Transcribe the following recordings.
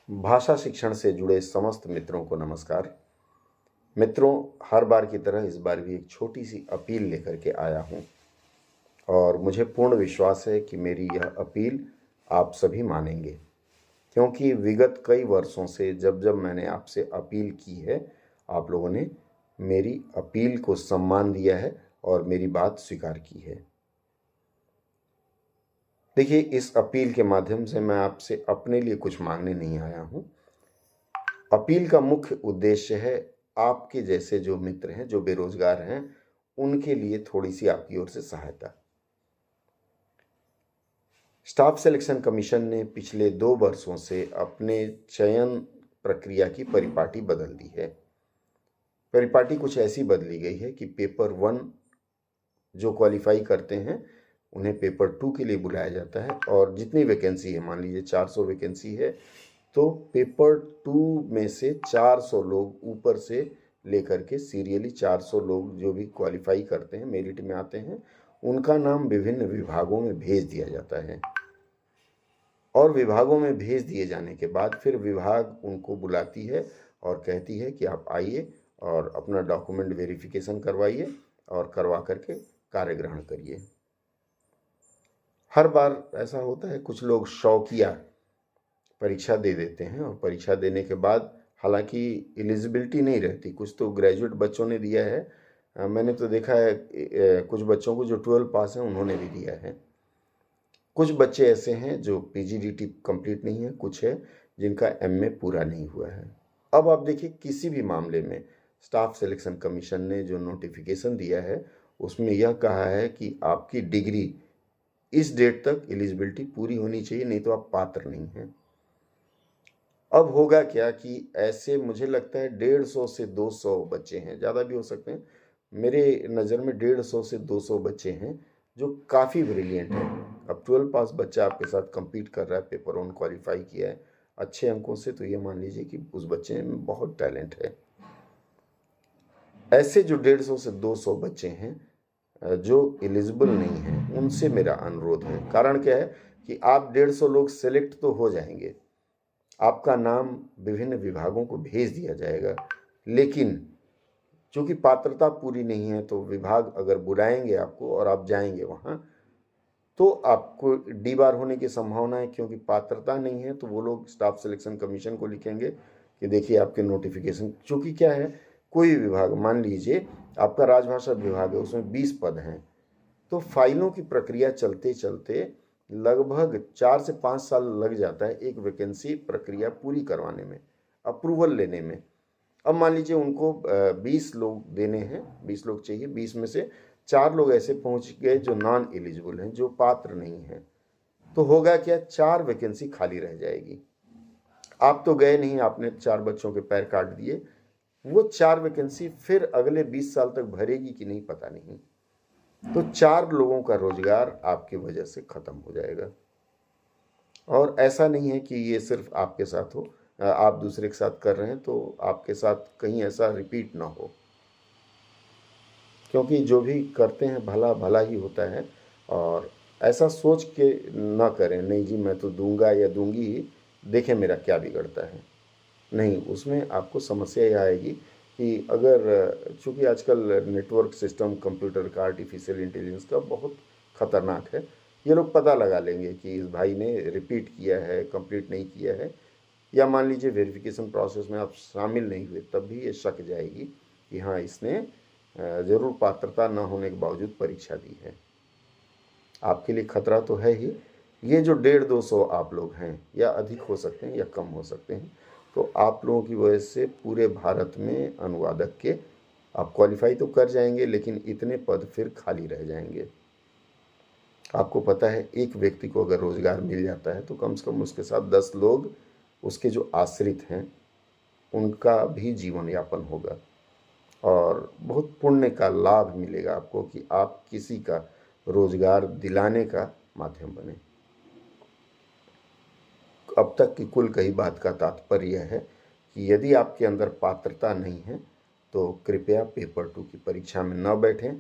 भाषा शिक्षण से जुड़े समस्त मित्रों को नमस्कार। मित्रों, हर बार की तरह इस बार भी एक छोटी सी अपील लेकर के आया हूँ और मुझे पूर्ण विश्वास है कि मेरी यह अपील आप सभी मानेंगे, क्योंकि विगत कई वर्षों से जब जब मैंने आपसे अपील की है, आप लोगों ने मेरी अपील को सम्मान दिया है और मेरी बात स्वीकार की है। देखिए, इस अपील के माध्यम से मैं आपसे अपने लिए कुछ मांगने नहीं आया हूँ। अपील का मुख्य उद्देश्य है आपके जैसे जो मित्र हैं, जो बेरोजगार हैं, उनके लिए थोड़ी सी आपकी ओर से सहायता। स्टाफ सिलेक्शन कमीशन ने पिछले 2 वर्षों से अपने चयन प्रक्रिया की परिपाटी बदल दी है। परिपाटी कुछ ऐसी बदली गई है कि पेपर 1 जो क्वालिफाई करते हैं उन्हें पेपर 2 के लिए बुलाया जाता है, और जितनी वैकेंसी है, मान लीजिए 400 वैकेंसी है, तो पेपर 2 में से 400 लोग ऊपर से लेकर के सीरियली 400 लोग जो भी क्वालिफाई करते हैं, मेरिट में आते हैं, उनका नाम विभिन्न विभागों में भेज दिया जाता है। और विभागों में भेज दिए जाने के बाद फिर विभाग उनको बुलाती है और कहती है कि आप आइए और अपना डॉक्यूमेंट वेरिफिकेशन करवाइए और करवा करके कार्य ग्रहण करिए। हर बार ऐसा होता है, कुछ लोग शौकिया परीक्षा दे देते हैं और परीक्षा देने के बाद हालांकि एलिजिबिलिटी नहीं रहती। कुछ तो ग्रेजुएट बच्चों ने दिया है, मैंने तो देखा है कुछ बच्चों को जो 12 पास हैं उन्होंने भी दिया है। कुछ बच्चे ऐसे हैं जो पीजीडीटी कंप्लीट नहीं है, कुछ है जिनका एमए पूरा नहीं हुआ है। अब आप देखिए, किसी भी मामले में स्टाफ सिलेक्शन कमीशन ने जो नोटिफिकेशन दिया है उसमें यह कहा है कि आपकी डिग्री इस डेट तक एलिजिबिलिटी पूरी होनी चाहिए, नहीं तो आप पात्र नहीं हैं। अब होगा क्या कि ऐसे मुझे लगता है 150 से 200 बच्चे हैं, ज़्यादा भी हो सकते हैं, मेरे नज़र में 150 से 200 बच्चे हैं जो काफ़ी ब्रिलियंट हैं। अब 12 पास बच्चा आपके साथ compete कर रहा है, पेपर 1 क्वालिफाई किया है अच्छे अंकों से, तो ये मान लीजिए कि उस बच्चे में बहुत टैलेंट है। ऐसे जो 150 से 200 बच्चे हैं जो एलिजिबल नहीं हैं, उनसे मेरा अनुरोध है। कारण क्या है कि आप 150 लोग सेलेक्ट तो हो जाएंगे, आपका नाम विभिन्न विभागों को भेज दिया जाएगा, लेकिन चूंकि पात्रता पूरी नहीं है तो विभाग अगर बुलाएंगे आपको और आप जाएंगे वहाँ, तो आपको डी बार होने की संभावना है, क्योंकि पात्रता नहीं है। तो वो लोग स्टाफ सिलेक्शन कमीशन को लिखेंगे कि देखिए आपके नोटिफिकेशन, चूँकि क्या है, कोई विभाग, मान लीजिए आपका राजभाषा विभाग है, उसमें 20 पद हैं, तो फाइलों की प्रक्रिया चलते चलते लगभग 4 से 5 साल लग जाता है एक वैकेंसी प्रक्रिया पूरी करवाने में, अप्रूवल लेने में। अब मान लीजिए उनको 20 लोग देने हैं, 20 लोग चाहिए, 20 में से 4 लोग ऐसे पहुंच गए जो नॉन एलिजिबल हैं, जो पात्र नहीं हैं, तो होगा क्या, 4 वैकेंसी खाली रह जाएगी। आप तो गए नहीं, आपने 4 बच्चों के पैर काट दिए, वो 4 वैकेंसी फिर अगले 20 साल तक भरेगी कि नहीं पता नहीं। तो 4 लोगों का रोजगार आपकी वजह से खत्म हो जाएगा। और ऐसा नहीं है कि ये सिर्फ आपके साथ हो, आप दूसरे के साथ कर रहे हैं तो आपके साथ कहीं ऐसा रिपीट ना हो, क्योंकि जो भी करते हैं भला भला ही होता है। और ऐसा सोच के ना करें, नहीं जी मैं तो दूंगा या दूंगी ही, देखें मेरा क्या बिगड़ता है। नहीं, उसमें आपको समस्या यह आएगी कि अगर, चूँकि आजकल नेटवर्क सिस्टम कंप्यूटर का, आर्टिफिशियल इंटेलिजेंस का बहुत ख़तरनाक है, ये लोग पता लगा लेंगे कि इस भाई ने रिपीट किया है, कंप्लीट नहीं किया है, या मान लीजिए वेरिफिकेशन प्रोसेस में आप शामिल नहीं हुए, तब भी ये शक जाएगी कि हाँ इसने ज़रूर पात्रता न होने के बावजूद परीक्षा दी है। आपके लिए खतरा तो है ही। ये जो 150-200 आप लोग हैं, या अधिक हो सकते हैं या कम हो सकते हैं, तो आप लोगों की वजह से पूरे भारत में अनुवादक के आप क्वालिफाई तो कर जाएंगे, लेकिन इतने पद फिर खाली रह जाएंगे। आपको पता है, एक व्यक्ति को अगर रोज़गार मिल जाता है तो कम से कम उसके साथ 10 लोग, उसके जो आश्रित हैं, उनका भी जीवन यापन होगा और बहुत पुण्य का लाभ मिलेगा आपको कि आप किसी का रोजगार दिलाने का माध्यम बने। अब तक की कुल कही बात का तात्पर्य यह है कि यदि आपके अंदर पात्रता नहीं है तो कृपया पेपर 2 की परीक्षा में न बैठें।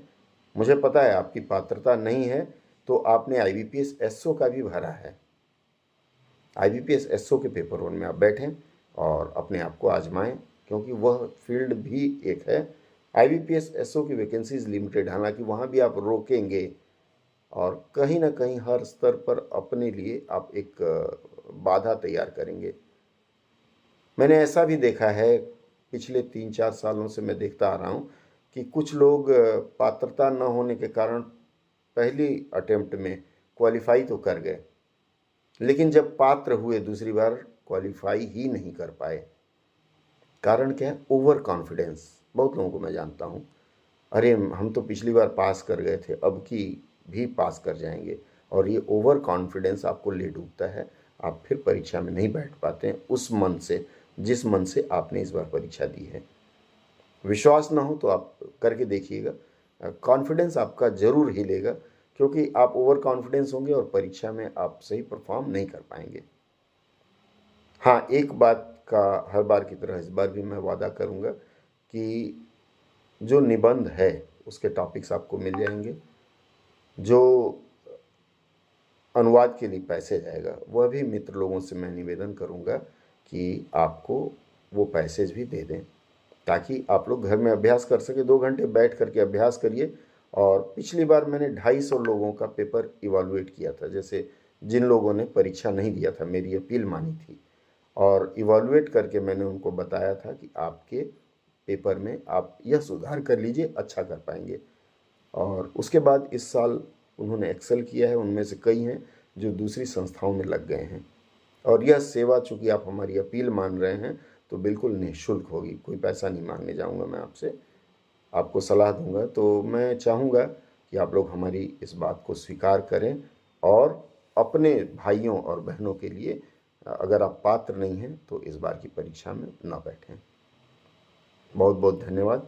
मुझे पता है आपकी पात्रता नहीं है, तो आपने IBPS SO का भी भरा है, IBPS SO के पेपर 1 में आप बैठें और अपने आप को आजमाएं, क्योंकि वह फील्ड भी एक है। IBPS SO की वैकेंसीज लिमिटेड, हालांकि वहाँ भी आप रोकेंगे और कहीं ना कहीं हर स्तर पर अपने लिए आप एक बाधा तैयार करेंगे। मैंने ऐसा भी देखा है, पिछले 3-4 सालों से मैं देखता आ रहा हूँ कि कुछ लोग पात्रता न होने के कारण पहली अटेम्प्ट में क्वालिफाई तो कर गए, लेकिन जब पात्र हुए दूसरी बार क्वालिफाई ही नहीं कर पाए। कारण क्या है? Over confidence. बहुत लोगों को मैं जानता हूँ, अरे हम तो पिछली बार पास कर गए थे, अब की भी पास कर जाएंगे, और ये ओवर कॉन्फिडेंस आपको ले डूबता है। आप फिर परीक्षा में नहीं बैठ पाते हैं उस मन से, जिस मन से आपने इस बार परीक्षा दी है। विश्वास ना हो तो आप करके देखिएगा, कॉन्फिडेंस आपका ज़रूर हिलेगा, क्योंकि आप ओवर कॉन्फिडेंस होंगे और परीक्षा में आप सही परफॉर्म नहीं कर पाएंगे। हाँ, एक बात का हर बार की तरह इस बार भी मैं वादा करूँगा कि जो निबंध है उसके टॉपिक्स आपको मिल जाएंगे। जो अनुवाद के लिए पैसे जाएगा वह भी मित्र लोगों से मैं निवेदन करूँगा कि आपको वो पैसेज भी दे दें, ताकि आप लोग घर में अभ्यास कर सके। 2 घंटे बैठ करके अभ्यास करिए। और पिछली बार मैंने 250 लोगों का पेपर इवालुएट किया था, जैसे जिन लोगों ने परीक्षा नहीं दिया था, मेरी अपील मानी थी, और इवालुएट करके मैंने उनको बताया था कि आपके पेपर में आप यह सुधार कर लीजिए, अच्छा कर पाएंगे। और उसके बाद इस साल उन्होंने एक्सेल किया है। उनमें से कई हैं जो दूसरी संस्थाओं में लग गए हैं। और यह सेवा, चूँकि आप हमारी अपील मान रहे हैं, तो बिल्कुल निःशुल्क होगी, कोई पैसा नहीं मांगने जाऊंगा मैं आपसे, आपको सलाह दूंगा। तो मैं चाहूँगा कि आप लोग हमारी इस बात को स्वीकार करें और अपने भाइयों और बहनों के लिए, अगर आप पात्र नहीं हैं तो इस बार की परीक्षा में न बैठें। बहुत बहुत धन्यवाद।